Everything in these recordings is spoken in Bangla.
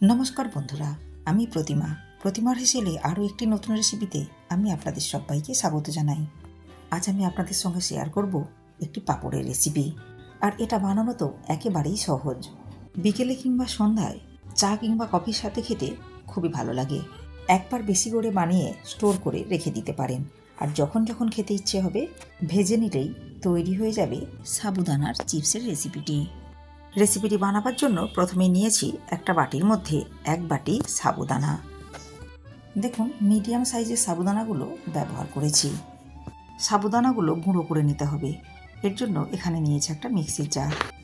নমস্কার বন্ধুরা, আমি প্রতিমার হেসেলে আরও একটি নতুন রেসিপিতে আমি আপনাদের সবাইকে স্বাগত জানাই। আজ আমি আপনাদের সঙ্গে শেয়ার করব একটি পাঁপড়ের রেসিপি। আর এটা বানানো তো একেবারেই সহজ। বিকেলে কিংবা সন্ধ্যায় চা কিংবা কফির সাথে খেতে খুবই ভালো লাগে। একবার বেশি করে বানিয়ে স্টোর করে রেখে দিতে পারেন, আর যখন যখন খেতে ইচ্ছে হবে ভেজে নিলেই তৈরি হয়ে যাবে সাবুদানার চিপসের রেসিপিটি বানাবার জন্য প্রথমে নিয়েছি একটা বাটির মধ্যে 1 বাটি সাবুদানা। দেখুন, মিডিয়াম সাইজের সাবুদানাগুলো ব্যবহার করেছি। সাবুদানাগুলো গুঁড়ো করে নিতে হবে। এর জন্য এখানে নিয়েছি একটা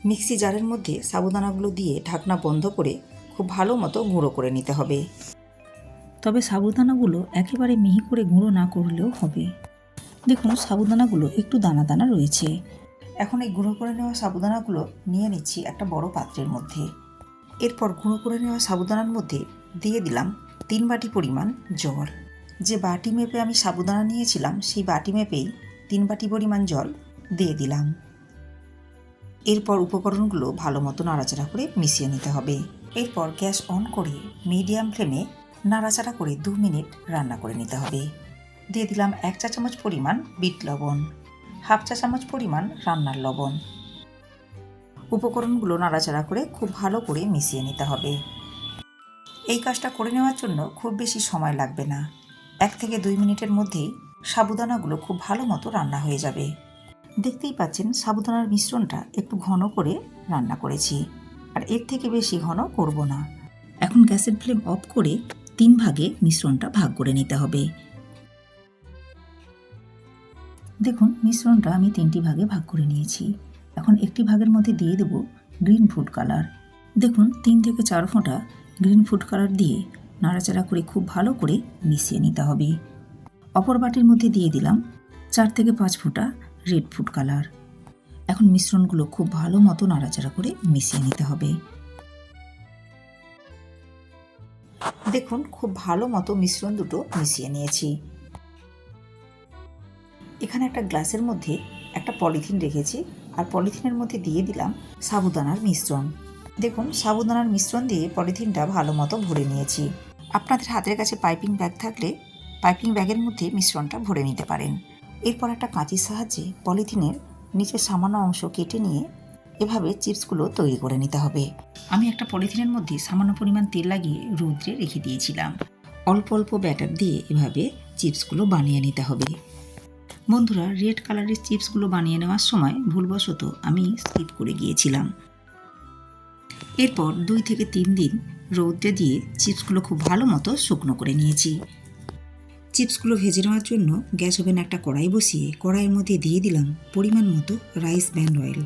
মিক্সি জারের মধ্যে সাবুদানাগুলো দিয়ে ঢাকনা বন্ধ করে খুব ভালো মতো গুঁড়ো করে নিতে হবে। তবে সাবুদানাগুলো একেবারে মিহি করে গুঁড়ো না করলেও হবে। দেখুন, সাবুদানাগুলো একটু দানা দানা রয়েছে। এখন এই গুঁড়ো করে নেওয়া সাবুদানাগুলো নিয়ে নিচ্ছি একটা বড় পাত্রের মধ্যে। এরপর গুঁড়ো করে নেওয়া সাবুদানার মধ্যে দিয়ে দিলাম 3 বাটি পরিমাণ জল। যে বাটি মেপে আমি সাবুদানা নিয়েছিলাম সেই বাটি মেপেই 3 বাটি পরিমাণ জল দিয়ে দিলাম। এরপর উপকরণগুলো ভালো মতো নাড়াচাড়া করে মিশিয়ে নিতে হবে। এরপর গ্যাস অন করে মিডিয়াম ফ্লেমে নাড়াচাড়া করে 2 মিনিট রান্না করে নিতে হবে। দিয়ে দিলাম 1 চা চামচ পরিমাণ বিট লবণ, 1/2 চা চামচ পরিমাণ রান্নার লবণ। উপকরণগুলো নাড়াচাড়া করে খুব ভালো করে মিশিয়ে নিতে হবে। এই কাজটা করে নেওয়ার জন্য খুব বেশি সময় লাগবে না। 1 থেকে 2 মিনিটের মধ্যেই সাবুদানাগুলো খুব ভালো মতো রান্না হয়ে যাবে। দেখতেই পাচ্ছেন সাবুদানার মিশ্রণটা একটু ঘন করে রান্না করেছি, আর এর থেকে বেশি ঘন করব না। এখন গ্যাসের ফ্লেম অফ করে 3 ভাগে মিশ্রণটা ভাগ করে নিতে হবে। দেখুন, মিশ্রণটা আমি 3টি ভাগে ভাগ করে নিয়েছি। এখন একটি ভাগের মধ্যে দিয়ে দেব গ্রিন ফুড কালার। দেখুন, 3 থেকে 4 ফোঁটা গ্রিন ফুড কালার দিয়ে নাড়াচাড়া করে খুব ভালো করে মিশিয়ে নিতে হবে। অপর বাটির মধ্যে দিয়ে দিলাম 4 থেকে 5 ফোঁটা রেড ফুড কালার। এখন মিশ্রণগুলো খুব ভালো মতো নাড়াচাড়া করে মিশিয়ে নিতে হবে। দেখুন, খুব ভালো মতো মিশ্রণ দুটো মিশিয়ে নিয়েছি। এখানে একটা গ্লাসের মধ্যে একটা পলিথিন রেখেছি, আর পলিথিনের মধ্যে দিয়ে দিলাম সাবুদানার মিশ্রণ। দেখুন, সাবুদানার মিশ্রণ দিয়ে পলিথিনটা ভালো মতো ভরে নিয়েছি। আপনাদের হাতের কাছে পাইপিং ব্যাগ থাকলে পাইপিং ব্যাগের মধ্যে মিশ্রণটা ভরে নিতে পারেন। এরপর একটা কাঁচির সাহায্যে পলিথিনের নিচের সামান্য অংশ কেটে নিয়ে এভাবে চিপসগুলো তৈরি করে নিতে হবে। আমি একটা পলিথিনের মধ্যে সামান্য পরিমাণ তেল লাগিয়ে রৌদ্রে রেখে দিয়েছিলাম। অল্প অল্প ব্যাটার দিয়ে এভাবে চিপসগুলো বানিয়ে নিতে হবে। বন্ধুরা, রেড কালারের চিপসগুলো বানিয়ে নেওয়ার সময় ভুলবশত আমি স্কিপ করে গিয়েছিলাম। এরপর 2 থেকে 3 দিন রৌদ্রে দিয়ে চিপসগুলো খুব ভালো মতো শুকনো করে নিয়েছি। চিপসগুলো ভেজে নেওয়ার জন্য গ্যাস ওভেনে একটা কড়াই বসিয়ে কড়াইয়ের মধ্যে দিয়ে দিলাম পরিমাণ মতো রাইস ব্র্যান অয়েল।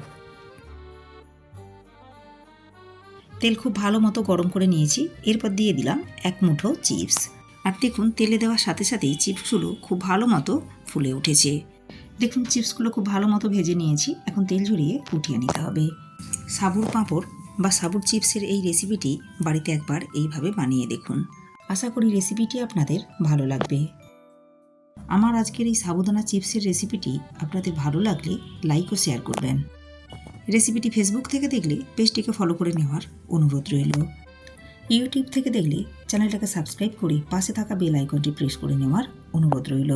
তেল খুব ভালো মতো গরম করে নিয়েছি। এরপর দিয়ে দিলাম 1 মুঠো চিপস। আর দেখুন, তেলে দেওয়ার সাথে সাথেই চিপসগুলো খুব ভালো মতো ফুলে উঠেছে। দেখুন, চিপসগুলো খুব ভালো মতো ভেজে নিয়েছি। এখন তেল ঝরিয়ে উঠিয়ে নিতে হবে। সাবুর পাঁপড় বা সাবুর চিপসের এই রেসিপিটি বাড়িতে একবার এইভাবে বানিয়ে দেখুন। আশা করি রেসিপিটি আপনাদের ভালো লাগবে। আমার আজকের এই সাবুদানা চিপসের রেসিপিটি আপনাদের ভালো লাগলে লাইক ও শেয়ার করবেন। রেসিপিটি ফেসবুক থেকে দেখলে পেজটিকে ফলো করে নেওয়ার অনুরোধ রইল। ইউটিউব থেকে দেখলে চ্যানেলটাকে সাবস্ক্রাইব করে পাশে থাকা বেল আইকনটি প্রেস করে নেওয়ার অনুরোধ রইল।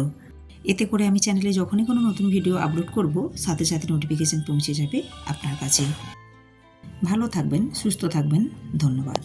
এতে করে আমি চ্যানেলে যখনই কোনো নতুন ভিডিও আপলোড করব সাথে সাথে নোটিফিকেশন পৌঁছে যাবে আপনার কাছে। ভালো থাকবেন, সুস্থ থাকবেন। ধন্যবাদ।